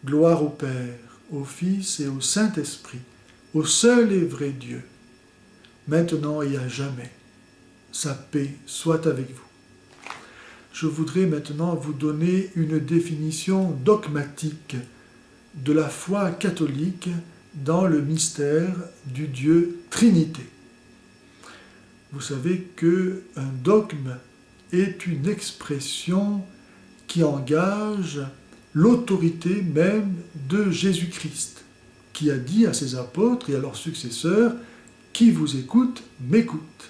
Gloire au Père, au Fils et au Saint-Esprit, au seul et vrai Dieu, maintenant et à jamais. Sa paix soit avec vous. Je voudrais maintenant vous donner une définition dogmatique de la foi catholique dans le mystère du Dieu Trinité. Vous savez qu'un dogme est une expression qui engage l'autorité même de Jésus-Christ, qui a dit à ses apôtres et à leurs successeurs « Qui vous écoute, m'écoute ».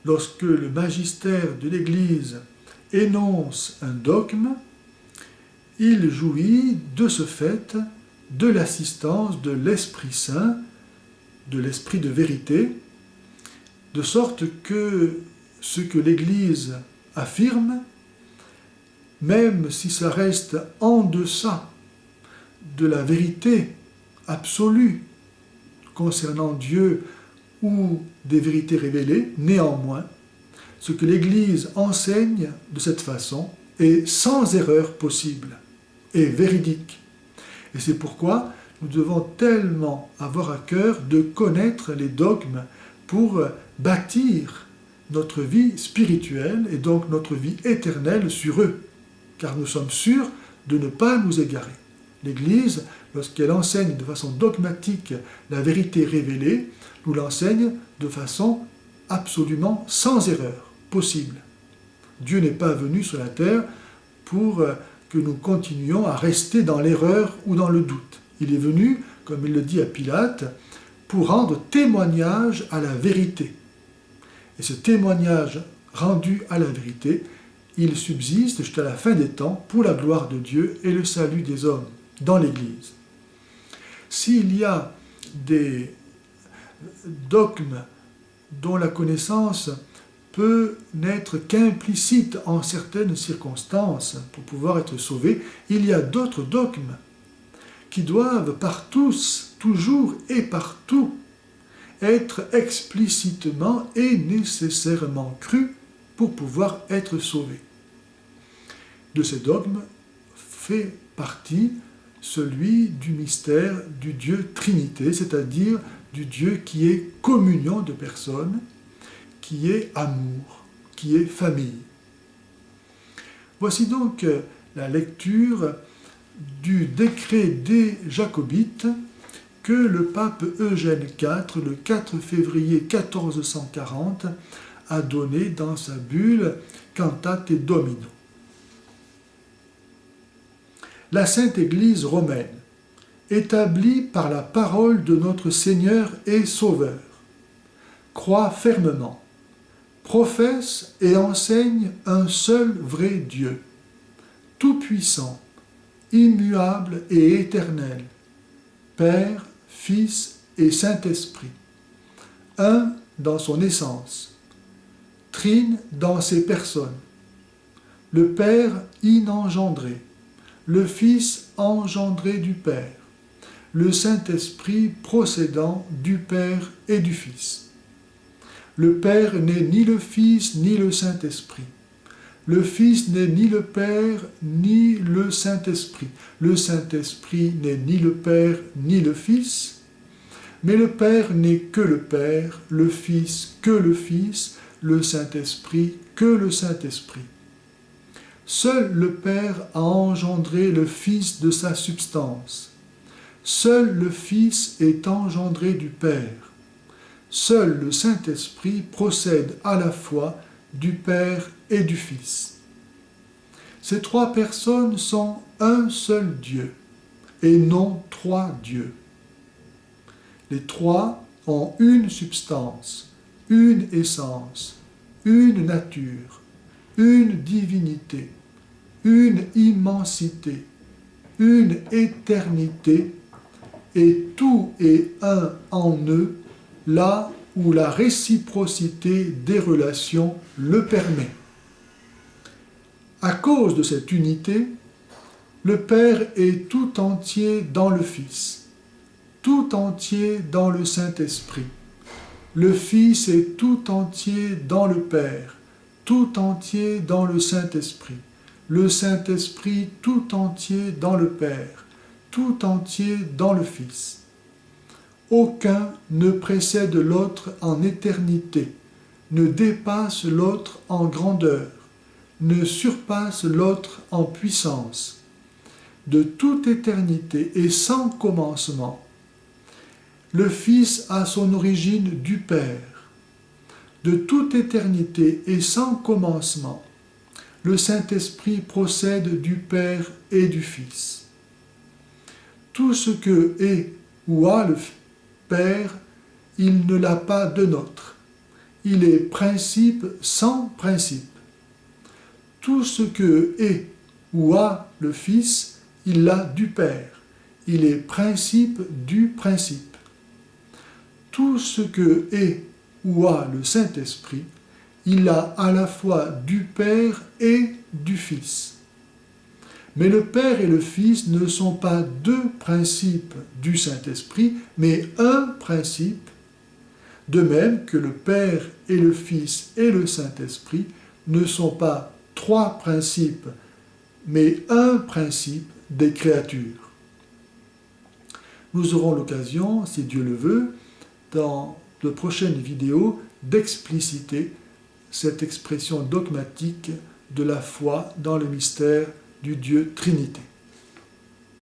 Lorsque le magistère de l'Église énonce un dogme, il jouit de ce fait de l'assistance de l'Esprit Saint, de l'Esprit de vérité, de sorte que ce que l'Église affirme, même si ça reste en deçà de la vérité absolue concernant Dieu ou des vérités révélées, néanmoins, ce que l'Église enseigne de cette façon est sans erreur possible et véridique. Et c'est pourquoi nous devons tellement avoir à cœur de connaître les dogmes pour bâtir notre vie spirituelle et donc notre vie éternelle sur eux, car nous sommes sûrs de ne pas nous égarer. L'Église, lorsqu'elle enseigne de façon dogmatique la vérité révélée, nous l'enseigne de façon absolument sans erreur possible. Dieu n'est pas venu sur la terre pour que nous continuions à rester dans l'erreur ou dans le doute. Il est venu, comme il le dit à Pilate, pour rendre témoignage à la vérité. Et ce témoignage rendu à la vérité, il subsiste jusqu'à la fin des temps pour la gloire de Dieu et le salut des hommes dans l'Église. S'il y a des dogmes dont la connaissance peut n'être qu'implicite en certaines circonstances pour pouvoir être sauvé, il y a d'autres dogmes qui doivent par tous, toujours et partout, être explicitement et nécessairement crus pour pouvoir être sauvés. De ces dogmes fait partie celui du mystère du Dieu Trinité, c'est-à-dire du Dieu qui est communion de personnes, qui est amour, qui est famille. Voici donc la lecture du décret des Jacobites que le pape Eugène IV, le 4 février 1440, a donné dans sa bulle Cantate Domino. La Sainte Église romaine, établie par la parole de notre Seigneur et Sauveur, croit fermement, professe et enseigne un seul vrai Dieu, tout-puissant, immuable et éternel, Père, Fils et Saint-Esprit, un dans son essence, trine dans ses personnes, le Père inengendré, le Fils engendré du Père, le Saint-Esprit procédant du Père et du Fils. Le Père n'est ni le Fils ni le Saint-Esprit. Le Fils n'est ni le Père ni le Saint-Esprit. Le Saint-Esprit n'est ni le Père ni le Fils. Mais le Père n'est que le Père, le Fils que le Fils, le Saint-Esprit que le Saint-Esprit. Seul le Père a engendré le Fils de sa substance. Seul le Fils est engendré du Père. Seul le Saint-Esprit procède à la fois du Père et du Fils. Ces trois personnes sont un seul Dieu, et non trois dieux. Les trois ont une substance, une essence, une nature, une divinité, une immensité, une éternité, et tout est un en eux, là où la réciprocité des relations le permet. À cause de cette unité, le Père est tout entier dans le Fils, tout entier dans le Saint-Esprit. Le Fils est tout entier dans le Père, tout entier dans le Saint-Esprit. Le Saint-Esprit tout entier dans le Père, tout entier dans le Fils. Aucun ne précède l'autre en éternité, ne dépasse l'autre en grandeur, ne surpasse l'autre en puissance. De toute éternité et sans commencement, le Fils a son origine du Père. De toute éternité et sans commencement, le Saint-Esprit procède du Père et du Fils. Tout ce que est ou a le Père, il ne l'a pas de nôtre. Il est principe sans principe. Tout ce que est ou a le Fils, il l'a du Père. Il est principe du principe. Tout ce que est ou a le Saint-Esprit, il a à la fois du Père et du Fils. Mais le Père et le Fils ne sont pas deux principes du Saint-Esprit, mais un principe, de même que le Père et le Fils et le Saint-Esprit ne sont pas trois principes, mais un principe des créatures. Nous aurons l'occasion, si Dieu le veut, dans de prochaines vidéos, d'expliciter cette expression dogmatique de la foi dans le mystère du Dieu Trinité.